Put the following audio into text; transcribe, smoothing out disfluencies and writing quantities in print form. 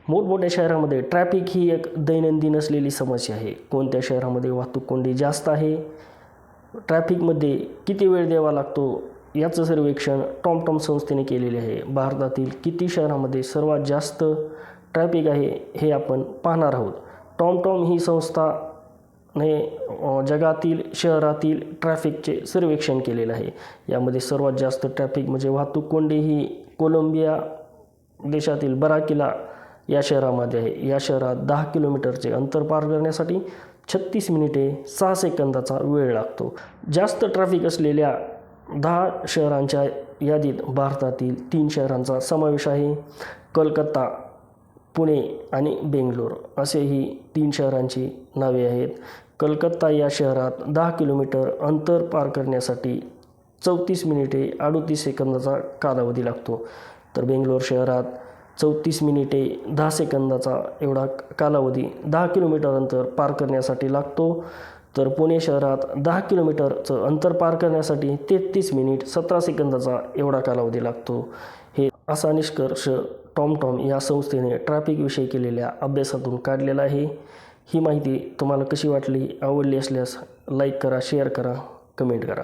मोठमोठ्या शहरामध्ये ट्रॅफिक ही एक दैनंदिन असलेली समस्या आहे. कोणत्या शहरामध्ये वाहतूक कोंडी जास्त आहे, ट्रॅफिकमध्ये किती वेळ द्यावा लागतो याचं सर्वेक्षण टॉमटॉम संस्थेने केलेले आहे. भारतातील किती शहरामध्ये सर्वात जास्त ट्रॅफिक आहे हे आपण पाहणार आहोत. टॉमटॉम ही संस्थाने जगातील शहरातील ट्रॅफिकचे सर्वेक्षण केलेलं आहे. यामध्ये सर्वात जास्त ट्रॅफिक म्हणजे वाहतूक कोंडी ही कोलंबिया देशातील बराकिला या शहरामध्ये आहे. या शहरात 10 किलोमीटरचे अंतर पार करण्यासाठी 36 मिनिटे 6 सेकंदाचा वेळ लागतो. जास्त ट्रॅफिक असलेल्या 10 शहरांच्या यादीत भारतातील 3 शहरांचा समावेश आहे. कलकत्ता, पुणे आणि बेंगलोर असे ही 3 शहरांची नावे आहेत. कलकत्ता या शहरात 10 किलोमीटर अंतर पार करण्यासाठी 34 मिनिटे 38 सेकंदाचा कालावधी लागतो. तर बेंगलोर शहरात 34 मिनिटे 10 सेकंदाचा एवढा कालावधी 10 किलोमीटर अंतर पार करण्यासाठी लागतो. तर पुणे शहरात 10 किलोमीटरचं अंतर पार करण्यासाठी 33 मिनिट 17 सेकंदाचा एवढा कालावधी लागतो. हे असा निष्कर्ष टॉमटॉम या संस्थेने ट्रॅफिकविषयी केलेल्या अभ्यासातून काढलेला आहे. ही माहिती तुम्हाला कशी वाटली, आवडली असल्यास लाईक करा, शेअर करा, कमेंट करा.